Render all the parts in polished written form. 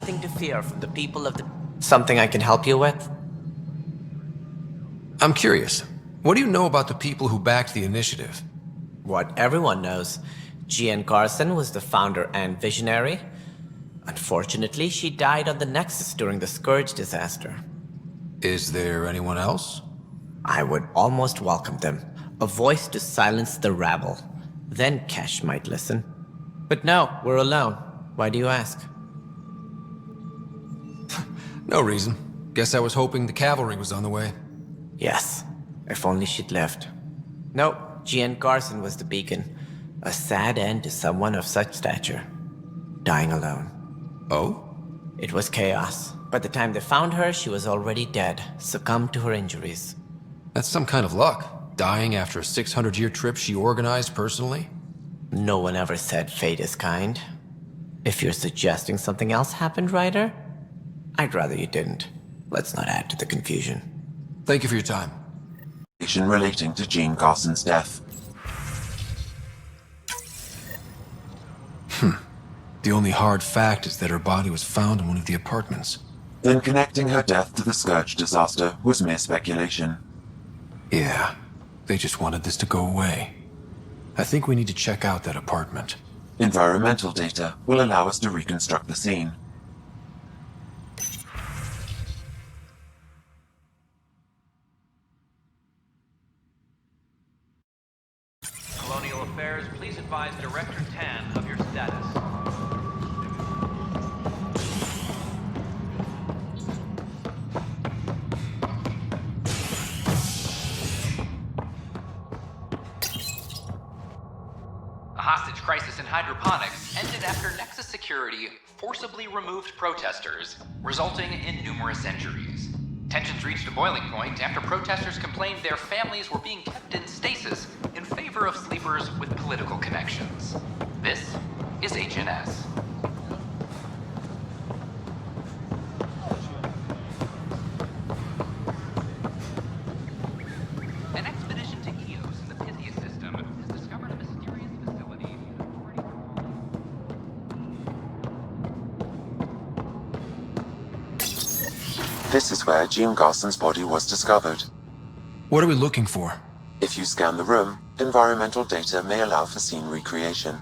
Nothing to fear from the people of the... Something I can help you with? I'm curious. What do you know about the people who backed the initiative? What everyone knows. Jean Carson was the founder and visionary. Unfortunately, she died on the Nexus during the Scourge disaster. Is there anyone else? I would almost welcome them. A voice to silence the rabble. Then Kesh might listen. But no, we're alone. Why do you ask? No reason. Guess I was hoping the cavalry was on the way. Yes, if only she'd lived. No, Jean Carson was the beacon. A sad end to someone of such stature. Dying alone. Oh? It was chaos. By the time they found her, she was already dead, succumbed to her injuries. That's some kind of luck. Dying after a 600-year trip she organized personally? No one ever said fate is kind. If you're suggesting something else happened, Ryder, I'd rather you didn't. Let's not add to the confusion. Thank you for your time. Relating to Jean Carson's death. The only hard fact is that her body was found in one of the apartments. Then connecting her death to the Scourge disaster was mere speculation. Yeah, they just wanted this to go away. I think we need to check out that apartment. Environmental data will allow us to reconstruct the scene. Colonial Affairs, please advise Director Tan of your status. A hostage crisis in hydroponics ended after Nexus Security forcibly removed protesters, resulting in numerous injuries. Tensions reached a boiling point after protesters complained their families were being kept in stasis in favor of sleepers with political connections. This is HNS. An expedition to Eos in the Pythia system has discovered a mysterious facility. This is where Jean Carson's body was discovered. What are we looking for? If you scan the room, environmental data may allow for scene recreation.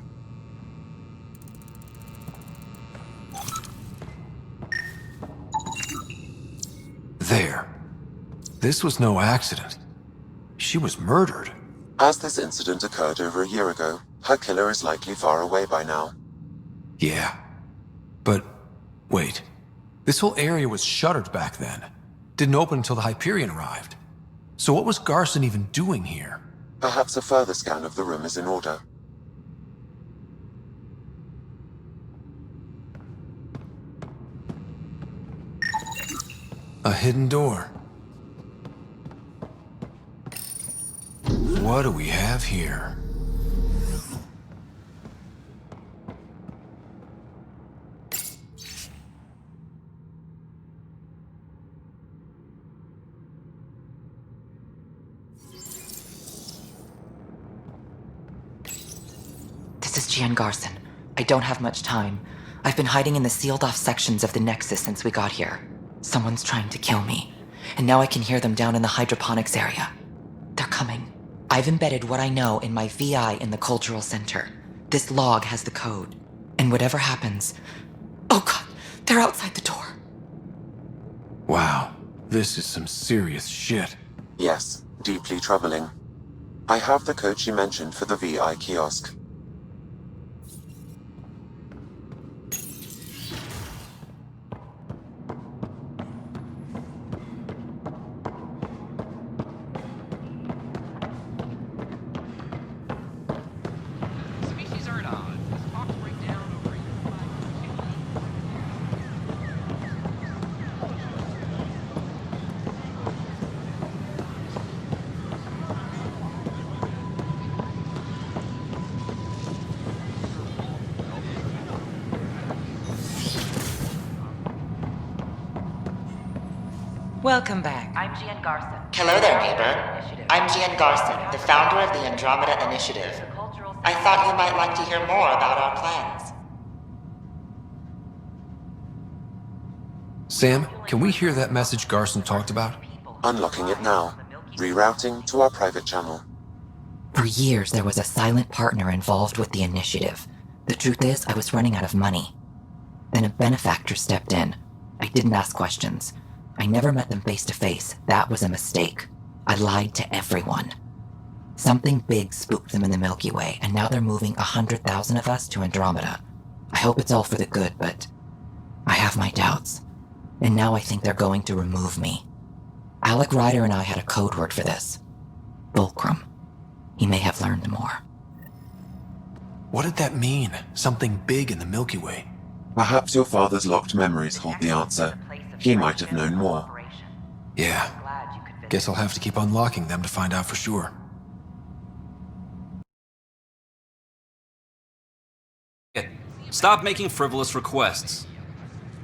There. This was no accident. She was murdered. As this incident occurred over a year ago, her killer is likely far away by now. Yeah. But, wait. This whole area was shuttered back then. Didn't open until the Hyperion arrived. So what was Garson even doing here? Perhaps a further scan of the room is in order. A hidden door. What do we have here? This is Jean Garson. I don't have much time. I've been hiding in the sealed-off sections of the Nexus since we got here. Someone's trying to kill me, and now I can hear them down in the hydroponics area. They're coming. I've embedded what I know in my VI in the Cultural Center. This log has the code. And whatever happens... Oh god, they're outside the door. Wow, this is some serious shit. Yes, deeply troubling. I have the code she mentioned for the VI kiosk. Species are at odds. As talks break down over Welcome back. I'm Jean Garson. Hello there, neighbor. I'm Jean Garson, the founder of the Andromeda Initiative. I thought you might like to hear more about our plans. Sam, can we hear that message Garson talked about? Unlocking it now. Rerouting to our private channel. For years, there was a silent partner involved with the initiative. The truth is, I was running out of money. Then a benefactor stepped in. I didn't ask questions. I never met them face to face. That was a mistake. I lied to everyone. Something big spooked them in the Milky Way, and now they're moving 100,000 of us to Andromeda. I hope it's all for the good, but I have my doubts. And now I think they're going to remove me. Alec Ryder and I had a code word for this. Fulcrum. He may have learned more. What did that mean? Something big in the Milky Way? Perhaps your father's locked memories hold the answer. He might have known more. Yeah. Guess I'll have to keep unlocking them to find out for sure. Stop making frivolous requests.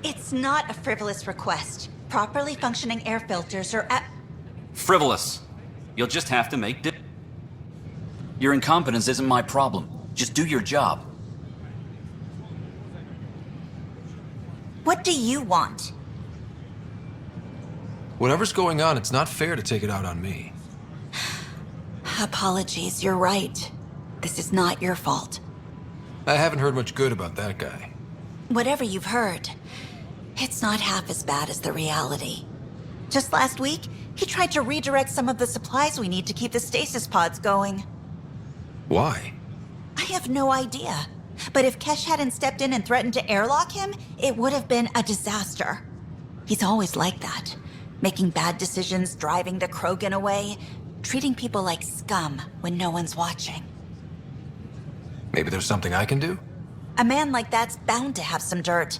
It's not a frivolous request. Properly functioning air filters are at... Frivolous. You'll just have to make Your incompetence isn't my problem. Just do your job. What do you want? Whatever's going on, it's not fair to take it out on me. Apologies, you're right. This is not your fault. I haven't heard much good about that guy. Whatever you've heard, it's not half as bad as the reality. Just last week, he tried to redirect some of the supplies we need to keep the stasis pods going. Why? I have no idea. But if Kesh hadn't stepped in and threatened to airlock him, it would have been a disaster. He's always like that. Making bad decisions, driving the Krogan away, treating people like scum when no one's watching. Maybe there's something I can do? A man like that's bound to have some dirt.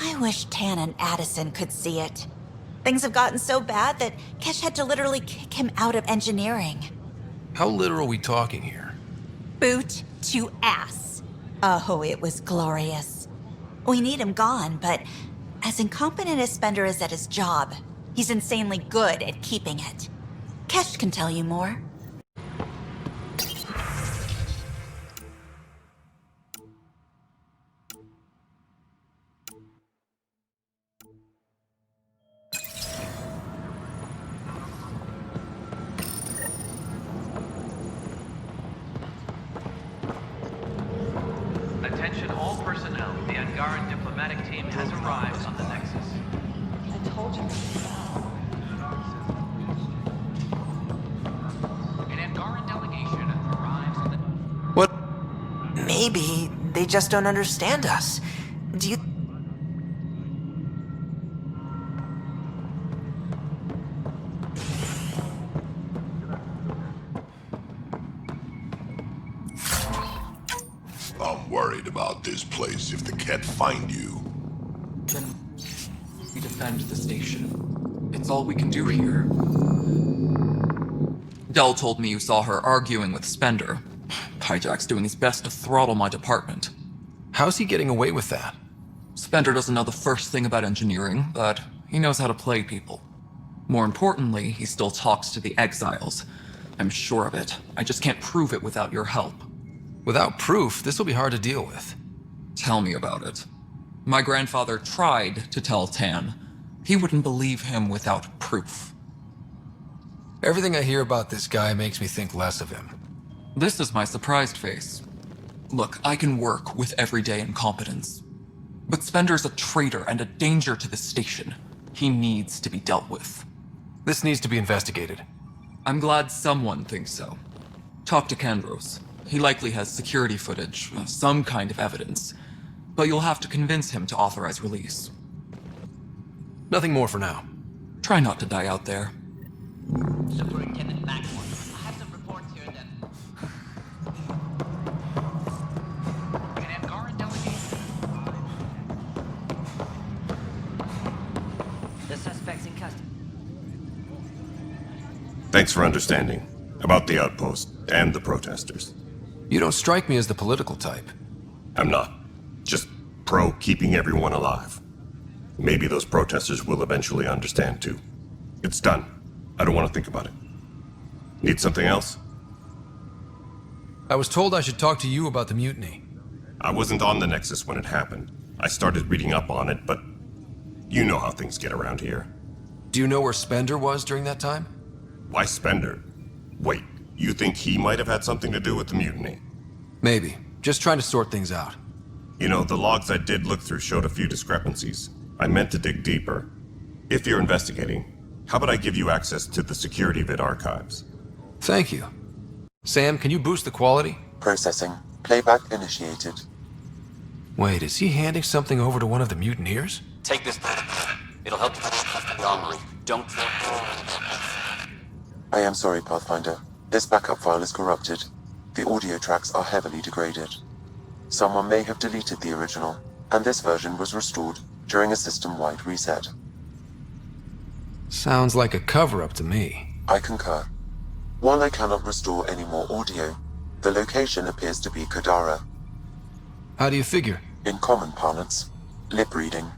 I wish Tan and Addison could see it. Things have gotten so bad that Kesh had to literally kick him out of engineering. How literal are we talking here? Boot to ass. Oh, it was glorious. We need him gone, but as incompetent as Spender is at his job, he's insanely good at keeping it. Kesh can tell you more. Attention all personnel. The Angaran diplomatic team has arrived on the Nexus. I told you. An Angaran delegation arrives on the... What? Maybe they just don't understand us. Do you... I'm worried about this place if they can't find you. Then we defend the station. It's all we can do here. Dell told me you saw her arguing with Spender. Hijack's doing his best to throttle my department. How's he getting away with that? Spender doesn't know the first thing about engineering, but he knows how to play people. More importantly, he still talks to the exiles. I'm sure of it. I just can't prove it without your help. Without proof, this will be hard to deal with. Tell me about it. My grandfather tried to tell Tan. He wouldn't believe him without proof. Everything I hear about this guy makes me think less of him. This is my surprised face. Look, I can work with everyday incompetence. But Spender's a traitor and a danger to the station. He needs to be dealt with. This needs to be investigated. I'm glad someone thinks so. Talk to Kandros. He likely has security footage, some kind of evidence. But you'll have to convince him to authorize release. Nothing more for now. Try not to die out there. Superintendent Blackmore, I have some reports here that... An Angaran delegation. The suspect's in custody. Thanks for understanding about the outpost and the protesters. You don't strike me as the political type. I'm not. Just pro keeping everyone alive. Maybe those protesters will eventually understand too. It's done. I don't want to think about it. Need something else? I was told I should talk to you about the mutiny. I wasn't on the Nexus when it happened. I started reading up on it, but You know how things get around here. Do you know where Spender was during that time? Why Spender? Wait, you think he might have had something to do with the mutiny? Maybe. Just trying to sort things out. You know, the logs I did look through showed a few discrepancies. I meant to dig deeper. If you're investigating, how about I give you access to the security vid archives? Thank you. Sam, can you boost the quality? Processing. Playback initiated. Wait, is he handing something over to one of the mutineers? Take this. It'll help you armory. Don't. I am sorry, Pathfinder. This backup file is corrupted. The audio tracks are heavily degraded. Someone may have deleted the original, and this version was restored during a system-wide reset. Sounds like a cover-up to me. I concur. While I cannot restore any more audio, the location appears to be Kadara. How do you figure? In common parlance, lip reading.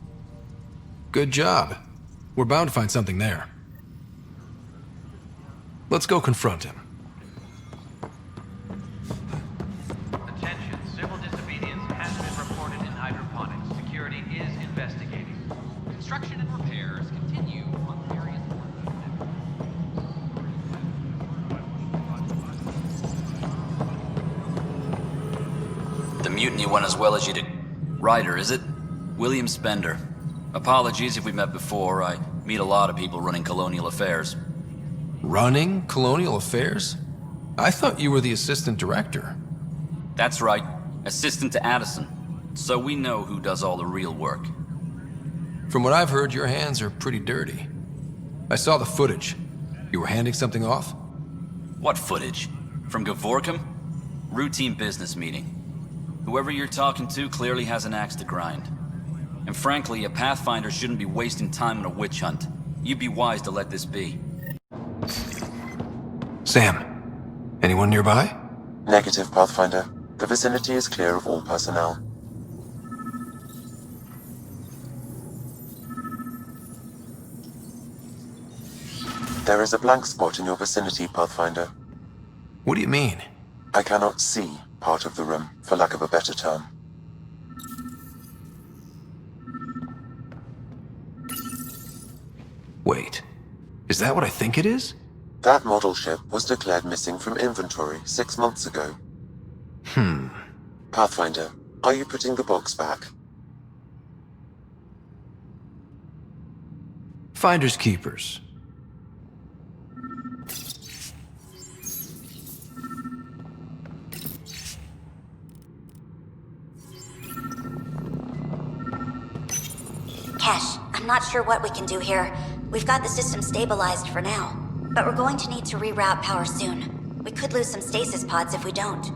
Good job. We're bound to find something there. Let's go confront him. Attention, civil disobedience has been reported in hydroponics. Security is investigating. Construction and repairs continue on various The mutiny went as well as you'd... Ryder, is it? William Spender. Apologies if we met before. I meet a lot of people running colonial affairs. Running colonial affairs? I thought you were the assistant director. That's right. Assistant to Addison. So we know who does all the real work. From what I've heard, your hands are pretty dirty. I saw the footage. You were handing something off? What footage? From Gavorkum? Routine business meeting. Whoever you're talking to clearly has an axe to grind. And frankly, a Pathfinder shouldn't be wasting time on a witch hunt. You'd be wise to let this be. Sam, anyone nearby? Negative, Pathfinder. The vicinity is clear of all personnel. There is a blank spot in your vicinity, Pathfinder. What do you mean? I cannot see part of the room, for lack of a better term. Wait, is that what I think it is? That model ship was declared missing from inventory 6 months ago. Pathfinder, are you putting the box back? Finders keepers. Cash, I'm not sure what we can do here. We've got the system stabilized for now, but we're going to need to reroute power soon. We could lose some stasis pods if we don't.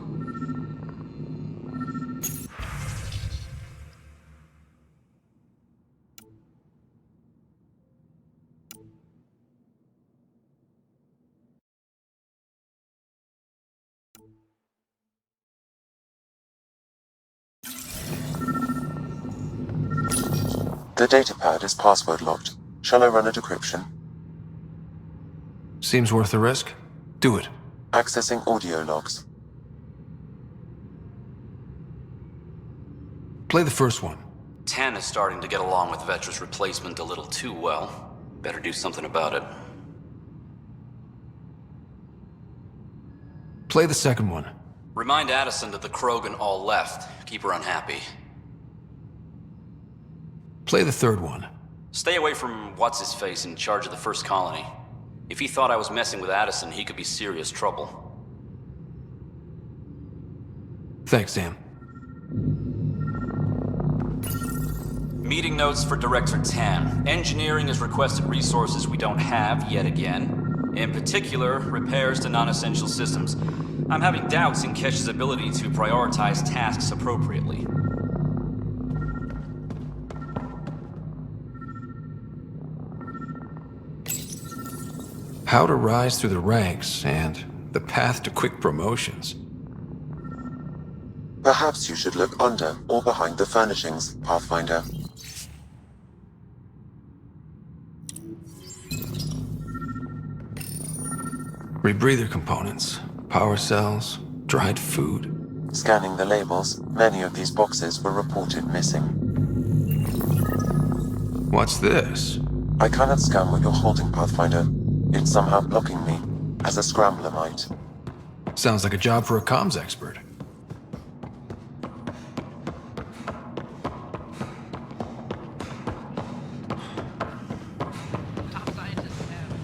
The datapad is password locked. Shall I run a decryption? Seems worth the risk. Do it. Accessing audio logs. Play the first one. 10 is starting to get along with Vetra's replacement a little too well. Better do something about it. Play the second one. Remind Addison that the Krogan all left. Keep her unhappy. Play the third one. Stay away from what's-his-face in charge of the first colony. If he thought I was messing with Addison, he could be serious trouble. Thanks, Sam. Meeting notes for Director Tan. Engineering has requested resources we don't have yet again. In particular, repairs to non-essential systems. I'm having doubts in Kesh's ability to prioritize tasks appropriately. How to rise through the ranks and the path to quick promotions. Perhaps you should look under or behind the furnishings, Pathfinder. Rebreather components, power cells, dried food. Scanning the labels, many of these boxes were reported missing. What's this? I cannot scan what you're holding, Pathfinder. It's somehow blocking me, as a scrambler might. Sounds like a job for a comms expert. Top scientists have.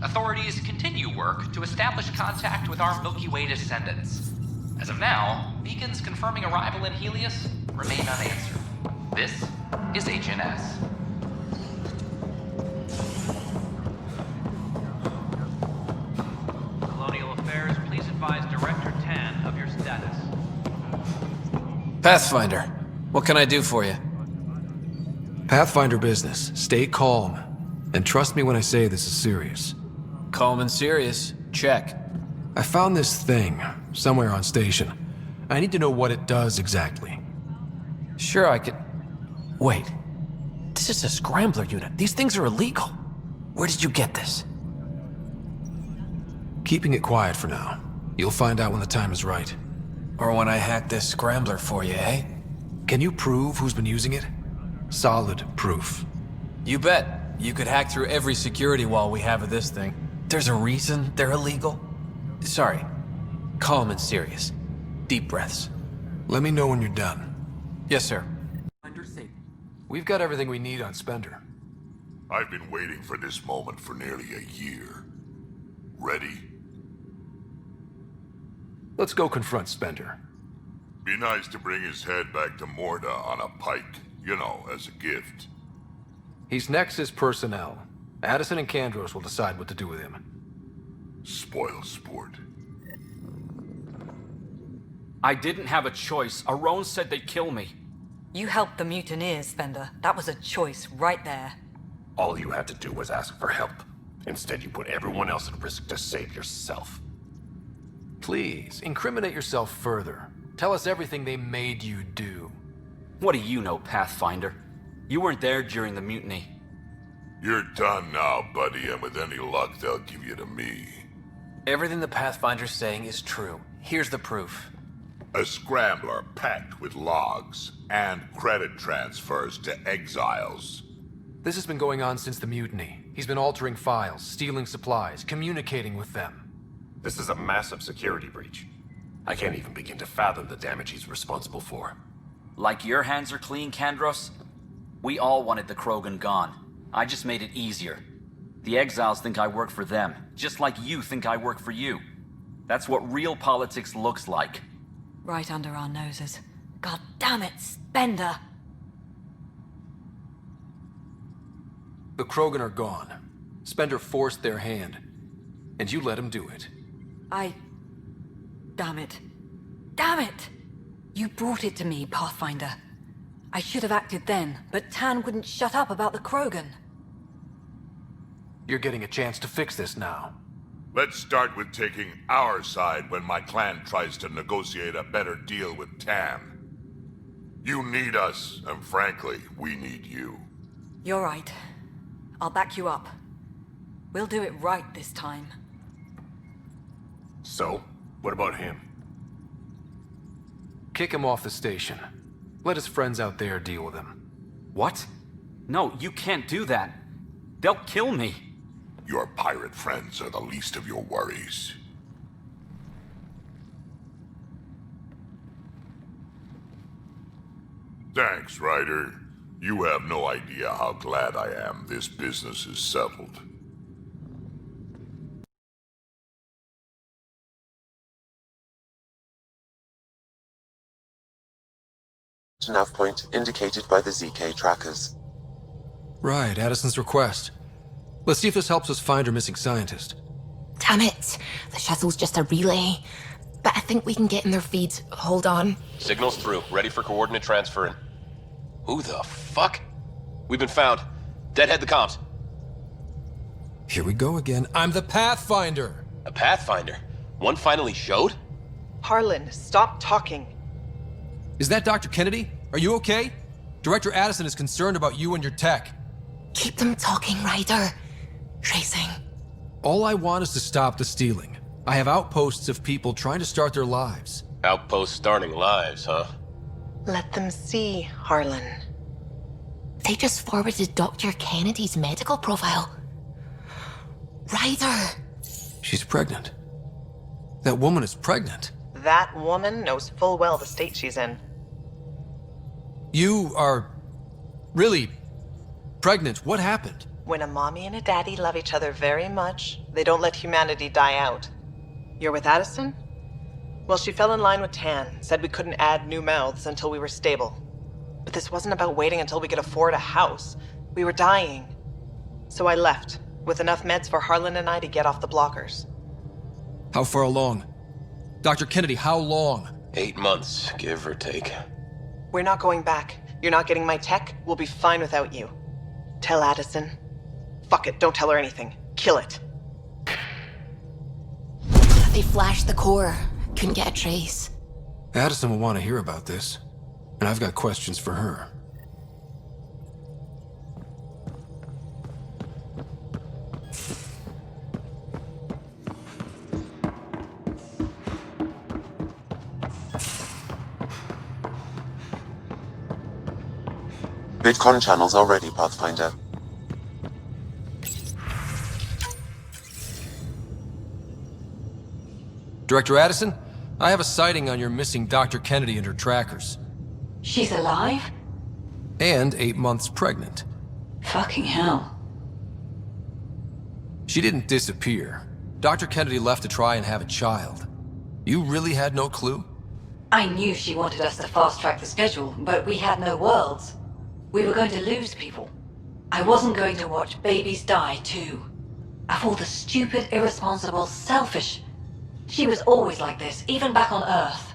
Authorities continue work to establish contact with our Milky Way descendants. As of now, beacons confirming arrival in Helios remain unanswered. This is HNS. Colonial Affairs, please advise Director Tan of your status. Pathfinder, what can I do for you? Pathfinder business. Stay calm. And trust me when I say this is serious. Calm and serious. Check. I found this thing somewhere on station. I need to know what it does exactly. Sure, I could... Wait. This is a scrambler unit. These things are illegal. Where did you get this? Keeping it quiet for now. You'll find out when the time is right. Or when I hack this scrambler for you, eh? Can you prove who's been using it? Solid proof. You bet. You could hack through every security wall we have of this thing. There's a reason they're illegal. Sorry. Calm and serious. Deep breaths. Let me know when you're done. Yes, sir. We've got everything we need on Spender. I've been waiting for this moment for nearly a year. Ready? Let's go confront Spender. Be nice to bring his head back to Morda on a pike, you know, as a gift. He's Nexus personnel. Addison and Kandros will decide what to do with him. Spoil sport. I didn't have a choice. Aron said they'd kill me. You helped the mutineers, Spender. That was a choice right there. All you had to do was ask for help. Instead, you put everyone else at risk to save yourself. Please, incriminate yourself further. Tell us everything they made you do. What do you know, Pathfinder? You weren't there during the mutiny. You're done now, buddy, and with any luck, they'll give you to me. Everything the Pathfinder's saying is true. Here's the proof. A scrambler packed with logs and credit transfers to exiles. This has been going on since the mutiny. He's been altering files, stealing supplies, communicating with them. This is a massive security breach. I can't even begin to fathom the damage he's responsible for. Like your hands are clean, Kandros? We all wanted the Krogan gone. I just made it easier. The exiles think I work for them, just like you think I work for you. That's what real politics looks like. Right under our noses. God damn it, Spender! The Krogan are gone. Spender forced their hand. And you let him do it. Damn it. Damn it! You brought it to me, Pathfinder. I should have acted then, but Tan wouldn't shut up about the Krogan. You're getting a chance to fix this now. Let's start with taking our side when my clan tries to negotiate a better deal with Tan. You need us, and frankly, we need you. You're right. I'll back you up. We'll do it right this time. So, what about him? Kick him off the station. Let his friends out there deal with him. What? No, you can't do that. They'll kill me. Your pirate friends are the least of your worries. Thanks, Ryder. You have no idea how glad I am this business is settled. Nav point indicated by the ZK trackers. Right, Addison's request. Let's see if this helps us find her missing scientist. Damn it. The shuttle's just a relay. But I think we can get in their feeds. Hold on. Signal's through. Ready for coordinate transferring. Who the fuck? We've been found. Deadhead the comms. Here we go again. I'm the Pathfinder! A Pathfinder? One finally showed? Harlan, stop talking. Is that Dr. Kennedy? Are you okay? Director Addison is concerned about you and your tech. Keep them talking, Ryder. Tracing. All I want is to stop the stealing. I have outposts of people trying to start their lives. Outpost starting lives, huh? Let them see, Harlan. They just forwarded Dr. Kennedy's medical profile. Ryder! She's pregnant. That woman is pregnant. That woman knows full well the state she's in. You are really pregnant. What happened? When a mommy and a daddy love each other very much, they don't let humanity die out. You're with Addison? Well, she fell in line with Tan, said we couldn't add new mouths until we were stable. But this wasn't about waiting until we could afford a house. We were dying. So I left, with enough meds for Harlan and I to get off the blockers. How far along? Dr. Kennedy, how long? 8 months, give or take. We're not going back. You're not getting my tech. We'll be fine without you. Tell Addison. Fuck it, don't tell her anything. Kill it. They flashed the core. Couldn't get a trace. Addison will want to hear about this, and I've got questions for her. Vidcon channels are ready, Pathfinder. Director Addison, I have a sighting on your missing Dr. Kennedy and her trackers. She's alive? And 8 months pregnant. Fucking hell. She didn't disappear. Dr. Kennedy left to try and have a child. You really had no clue? I knew she wanted us to fast-track the schedule, but we had no worlds. We were going to lose people. I wasn't going to watch babies die, too. Of all the stupid, irresponsible, selfish... She was always like this, even back on Earth.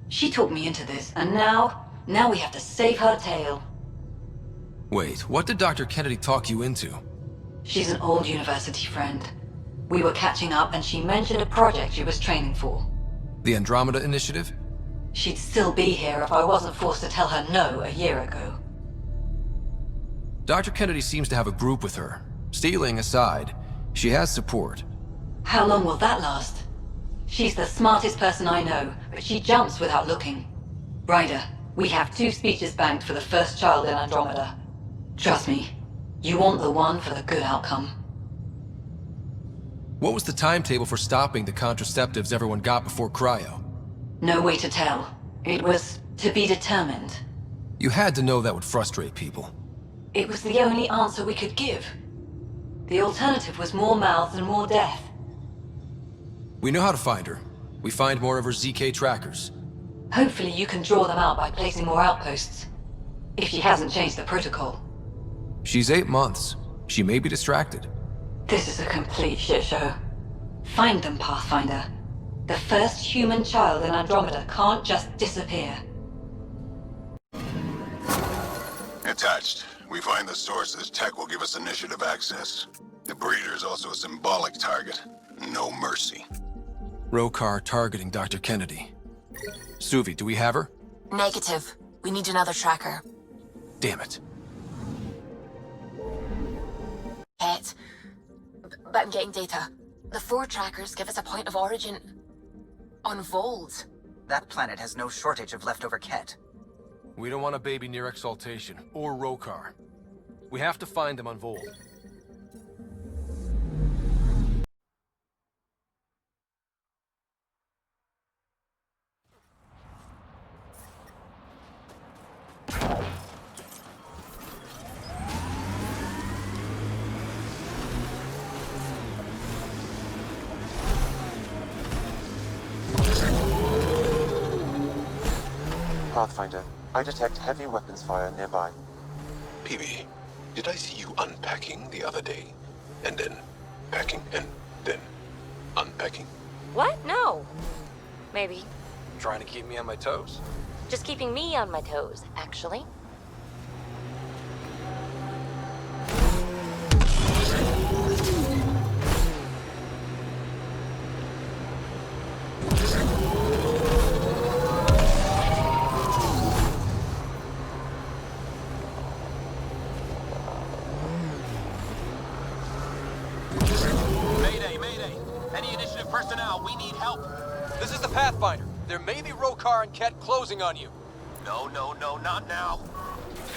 She talked me into this, and now we have to save her tail. Wait, what did Dr. Kennedy talk you into? She's an old university friend. We were catching up, and she mentioned a project she was training for. The Andromeda Initiative? She'd still be here if I wasn't forced to tell her no a year ago. Dr. Kennedy seems to have a group with her. Stealing aside, she has support. How long will that last? She's the smartest person I know, but she jumps without looking. Ryder, we have 2 speeches banked for the first child in Andromeda. Trust me, you want the one for the good outcome. What was the timetable for stopping the contraceptives everyone got before cryo? No way to tell. It was to be determined. You had to know that would frustrate people. It was the only answer we could give. The alternative was more mouths and more death. We know how to find her. We find more of her ZK trackers. Hopefully you can draw them out by placing more outposts. If she hasn't changed the protocol. She's 8 months. She may be distracted. This is a complete shit show. Find them, Pathfinder. The first human child in Andromeda can't just disappear. Attached. We find the sources. Tech will give us initiative access. The breeder is also a symbolic target. No mercy. Rokar targeting Dr. Kennedy. Suvi, do we have her? Negative. We need another tracker. Damn it. Pet. But I'm getting data. The 4 trackers give us a point of origin... on Vold. That planet has no shortage of leftover Ket. We don't want a baby near Exaltation, or Rokar. We have to find them on Vold. Pathfinder, I detect heavy weapons fire nearby. PB, did I see you unpacking the other day? And then packing, and then unpacking? What? No. Maybe. Trying to keep me on my toes? Just keeping me on my toes, actually. Mayday. Any initiative personnel, we need help. This is the Pathfinder. There may be Rokar and Ket closing on you. No, not now.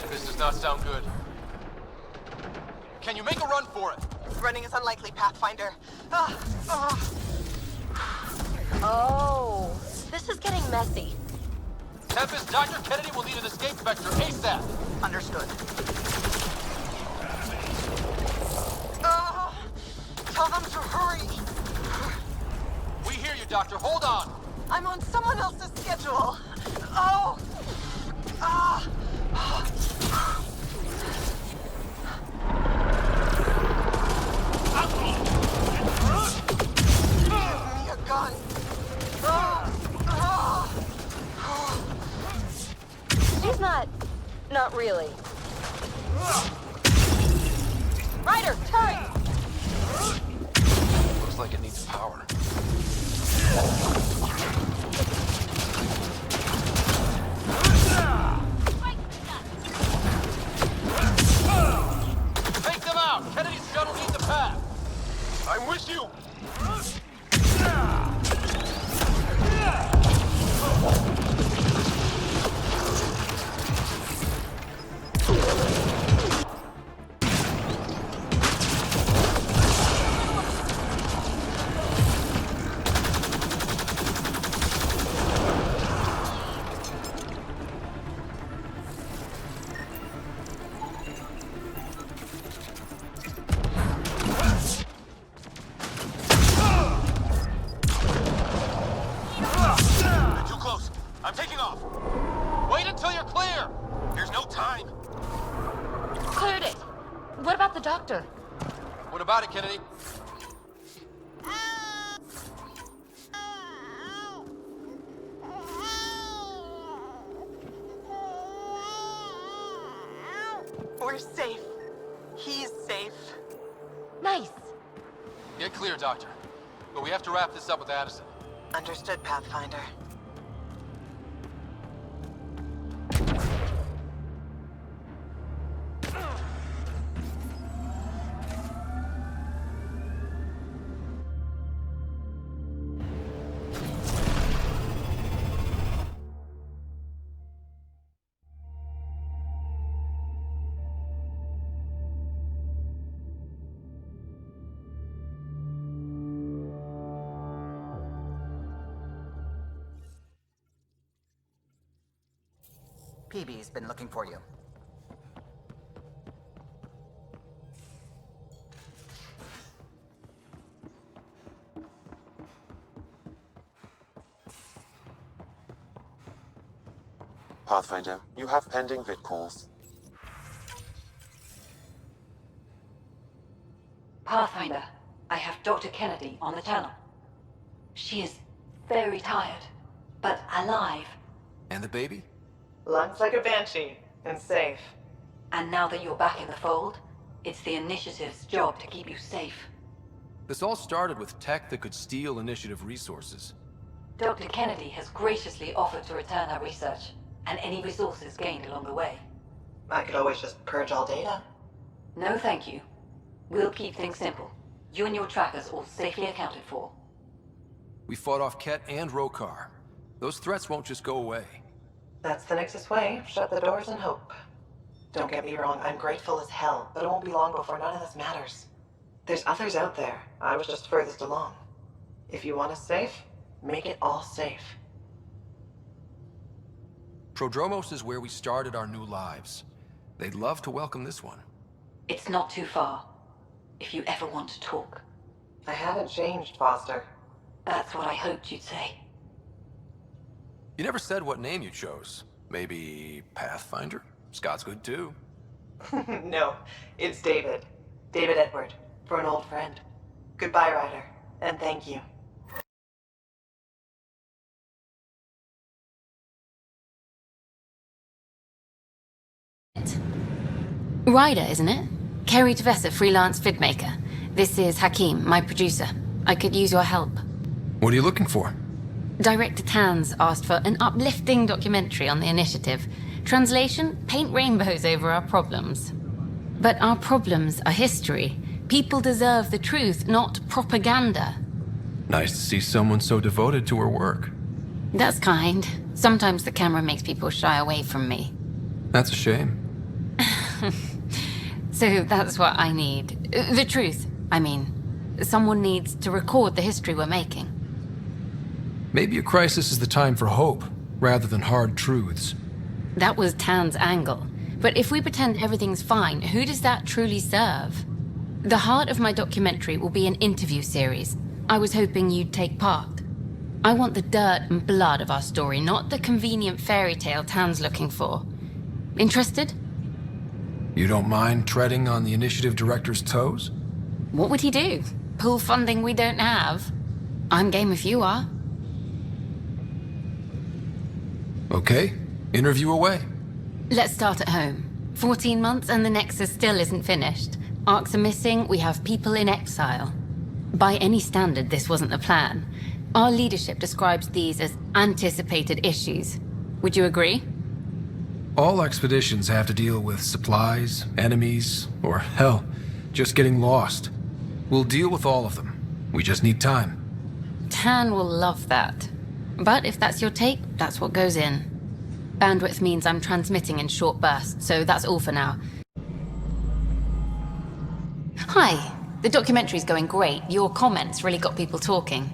This does not sound good. Can you make a run for it? Running is unlikely, Pathfinder. Oh, this is getting messy. Tempest, Dr. Kennedy will need an escape vector ASAP. Understood. Tell them to hurry. We hear you, Doctor. Hold on. I'm on someone else's schedule. Oh! Ah! Give me a gun. She's not really. Ryder, turret! Looks like it needs power. Take them out! Kennedy's shuttle needs a path! I'm with you! I'm taking off! Wait until you're clear! There's no time! Cleared it. What about the doctor? What about it, Kennedy? We're safe. He's safe. Nice. Get clear, Doctor. But we have to wrap this up with Addison. Understood, Pathfinder. PB's been looking for you. Pathfinder, you have pending vid calls. Pathfinder, I have Dr. Kennedy on the channel. She is very tired, but alive. And the baby? Lungs like a banshee, and safe. And now that you're back in the fold, it's the Initiative's job to keep you safe. This all started with tech that could steal Initiative resources. Dr. Kennedy has graciously offered to return her research, and any resources gained along the way. I could always just purge all data. No thank you. We'll keep things simple. You and your trackers all safely accounted for. We fought off Ket and Rokar. Those threats won't just go away. That's the Nexus way. Shut the doors and hope. Don't get me wrong, I'm grateful as hell, but it won't be long before none of this matters. There's others out there. I was just furthest along. If you want us safe, make it all safe. Prodromos is where we started our new lives. They'd love to welcome this one. It's not too far, if you ever want to talk. I haven't changed, Foster. That's what I hoped you'd say. You never said what name you chose. Maybe Pathfinder? Scott's good too. No, it's David. David Edward, for an old friend. Goodbye, Ryder, and thank you. Ryder, isn't it? Kerry Tavessa, freelance vidmaker. This is Hakeem, my producer. I could use your help. What are you looking for? Director Tanz asked for an uplifting documentary on the initiative. Translation, paint rainbows over our problems. But our problems are history. People deserve the truth, not propaganda. Nice to see someone so devoted to her work. That's kind. Sometimes the camera makes people shy away from me. That's a shame. So that's what I need. The truth, I mean. Someone needs to record the history we're making. Maybe a crisis is the time for hope, rather than hard truths. That was Tan's angle. But if we pretend everything's fine, who does that truly serve? The heart of my documentary will be an interview series. I was hoping you'd take part. I want the dirt and blood of our story, not the convenient fairy tale Tan's looking for. Interested? You don't mind treading on the initiative director's toes? What would he do? Pull funding we don't have? I'm game if you are. Okay, interview away. Let's start at home. 14 months and the Nexus still isn't finished. Arcs are missing, we have people in exile. By any standard, this wasn't the plan. Our leadership describes these as anticipated issues. Would you agree? All expeditions have to deal with supplies, enemies, or hell, just getting lost. We'll deal with all of them. We just need time. Tan will love that. But if that's your take, that's what goes in. Bandwidth means I'm transmitting in short bursts, so that's all for now. Hi. The documentary's going great. Your comments really got people talking.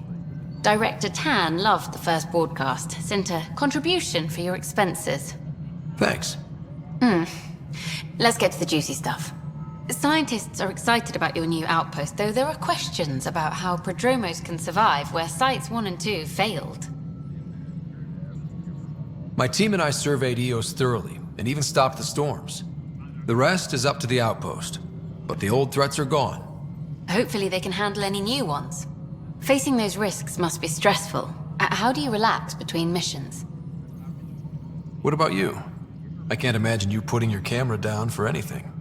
Director Tan loved the first broadcast. Sent a contribution for your expenses. Thanks. Let's get to the juicy stuff. Scientists are excited about your new outpost, though there are questions about how prodromos can survive where Sites 1 and 2 failed. My team and I surveyed EOS thoroughly, and even stopped the storms. The rest is up to the outpost, but the old threats are gone. Hopefully they can handle any new ones. Facing those risks must be stressful. How do you relax between missions? What about you? I can't imagine you putting your camera down for anything.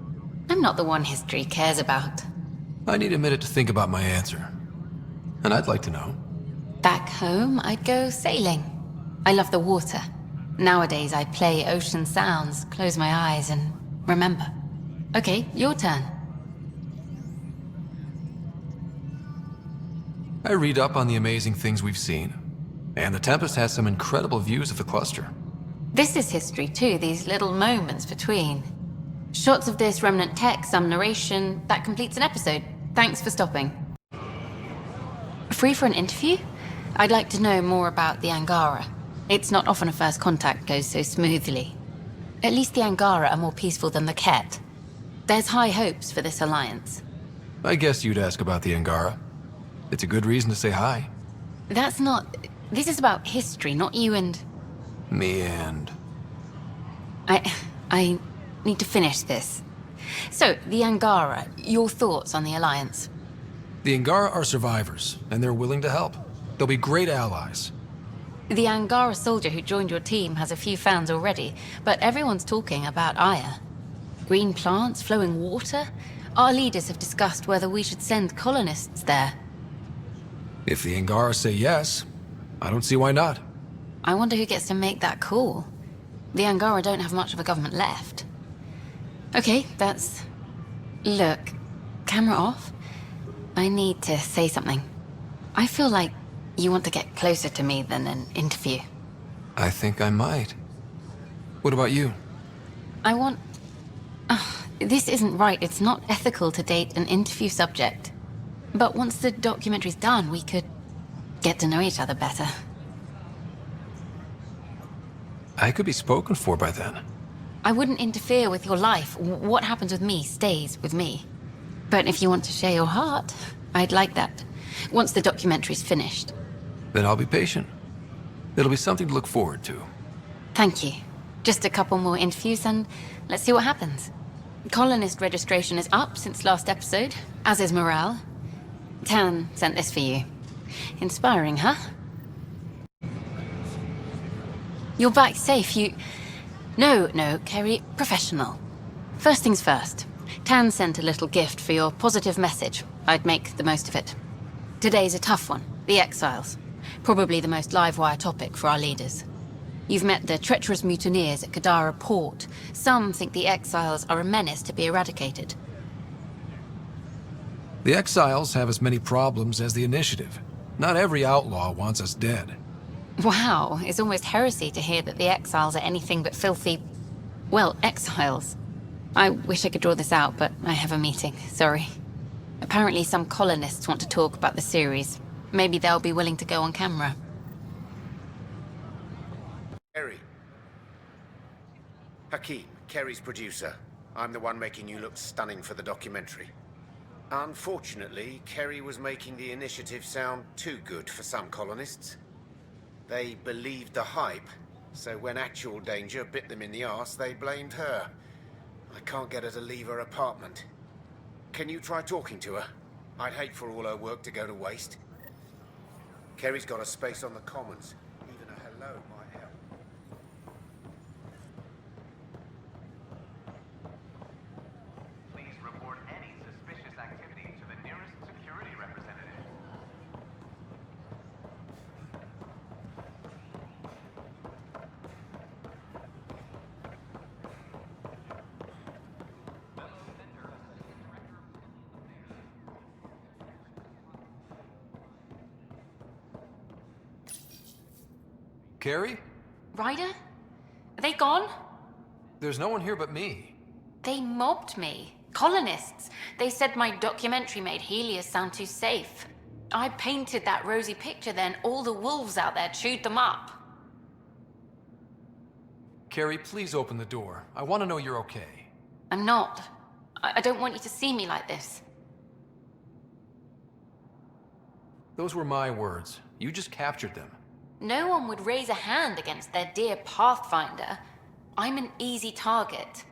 I'm not the one history cares about. I need a minute to think about my answer. And I'd like to know. Back home, I'd go sailing. I love the water. Nowadays, I play ocean sounds, close my eyes, and remember. Okay, your turn. I read up on the amazing things we've seen. And the Tempest has some incredible views of the cluster. This is history too, these little moments between. Shots of this remnant tech, some narration, that completes an episode. Thanks for stopping. Free for an interview? I'd like to know more about the Angara. It's not often a first contact goes so smoothly. At least the Angara are more peaceful than the Ket. There's high hopes for this alliance. I guess you'd ask about the Angara. It's a good reason to say hi. That's not... This is about history, not you and... Me and... I need to finish this. So, the Angara, your thoughts on the alliance? The Angara are survivors, and they're willing to help. They'll be great allies. The Angara soldier who joined your team has a few fans already, but everyone's talking about Aya. Green plants, flowing water? Our leaders have discussed whether we should send colonists there. If the Angara say yes, I don't see why not. I wonder who gets to make that call. The Angara don't have much of a government left. Okay, that's... Look, camera off. I need to say something. I feel like you want to get closer to me than an interview. I think I might. What about you? I want... this isn't right. It's not ethical to date an interview subject. But once the documentary's done, we could get to know each other better. I could be spoken for by then. I wouldn't interfere with your life. What happens with me stays with me. But if you want to share your heart, I'd like that. Once the documentary's finished. Then I'll be patient. It'll be something to look forward to. Thank you. Just a couple more interviews and let's see what happens. Colonist registration is up since last episode, as is morale. Tan sent this for you. Inspiring, huh? You're back safe, you... No, Kerry, professional. First things first. Tan sent a little gift for your positive message. I'd make the most of it. Today's a tough one. The Exiles. Probably the most live-wire topic for our leaders. You've met the treacherous mutineers at Kadara Port. Some think the Exiles are a menace to be eradicated. The Exiles have as many problems as the Initiative. Not every outlaw wants us dead. Wow, it's almost heresy to hear that the Exiles are anything but filthy... well, exiles. I wish I could draw this out, but I have a meeting, sorry. Apparently some colonists want to talk about the series. Maybe they'll be willing to go on camera. Kerry. Hakeem, Kerry's producer. I'm the one making you look stunning for the documentary. Unfortunately, Kerry was making the initiative sound too good for some colonists. They believed the hype, so when actual danger bit them in the arse, they blamed her. I can't get her to leave her apartment. Can you try talking to her? I'd hate for all her work to go to waste. Kerry's got a space on the Commons. Even a hello might help. Please report any suspicious activity to the nearest security representative. Carrie? Ryder? Are they gone? There's no one here but me. They mobbed me. Colonists. They said my documentary made Helios sound too safe. I painted that rosy picture, then all the wolves out there chewed them up. Carrie, please open the door. I want to know you're okay. I'm not. I don't want you to see me like this. Those were my words. You just captured them. No one would raise a hand against their dear Pathfinder. I'm an easy target.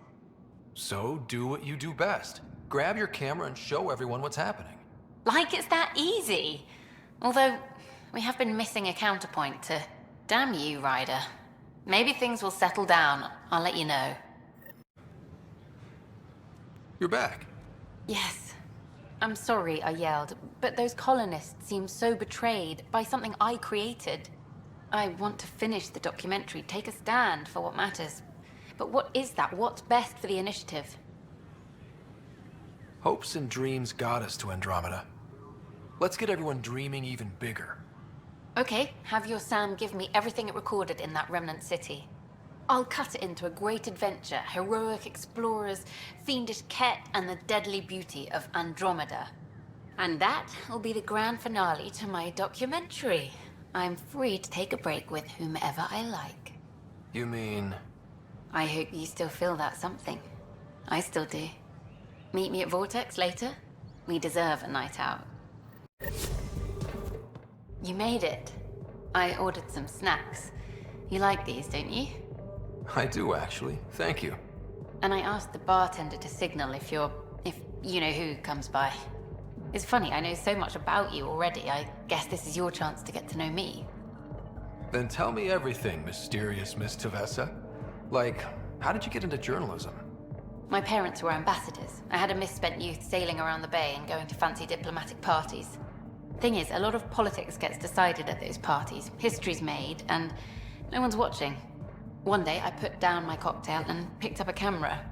So do what you do best. Grab your camera and show everyone what's happening. Like it's that easy. Although, we have been missing a counterpoint to... Damn you, Ryder. Maybe things will settle down. I'll let you know. You're back. Yes. I'm sorry I yelled, but those colonists seem so betrayed by something I created. I want to finish the documentary, take a stand for what matters. But what is that? What's best for the initiative? Hopes and dreams got us to Andromeda. Let's get everyone dreaming even bigger. Okay, have your Sam give me everything it recorded in that remnant city. I'll cut it into a great adventure, heroic explorers, fiendish Ket, and the deadly beauty of Andromeda. And that will be the grand finale to my documentary. I'm free to take a break with whomever I like. You mean... I hope you still feel that something. I still do. Meet me at Vortex later. We deserve a night out. You made it. I ordered some snacks. You like these, don't you? I do, actually. Thank you. And I asked the bartender to signal if you know who comes by. It's funny, I know so much about you already. I guess this is your chance to get to know me. Then tell me everything, mysterious Miss Tavessa. Like, how did you get into journalism? My parents were ambassadors. I had a misspent youth sailing around the bay and going to fancy diplomatic parties. Thing is, a lot of politics gets decided at those parties. History's made, and no one's watching. One day, I put down my cocktail and picked up a camera.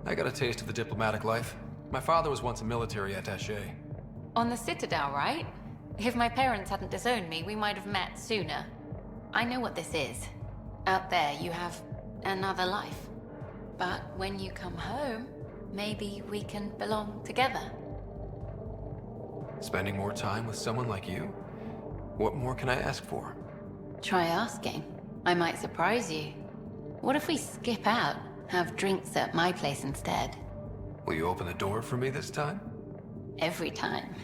I got a taste of the diplomatic life. My father was once a military attaché. On the Citadel, right? If my parents hadn't disowned me, we might have met sooner. I know what this is. Out there, you have another life. But when you come home, maybe we can belong together. Spending more time with someone like you? What more can I ask for? Try asking. I might surprise you. What if we skip out, have drinks at my place instead? Will you open the door for me this time? Every time.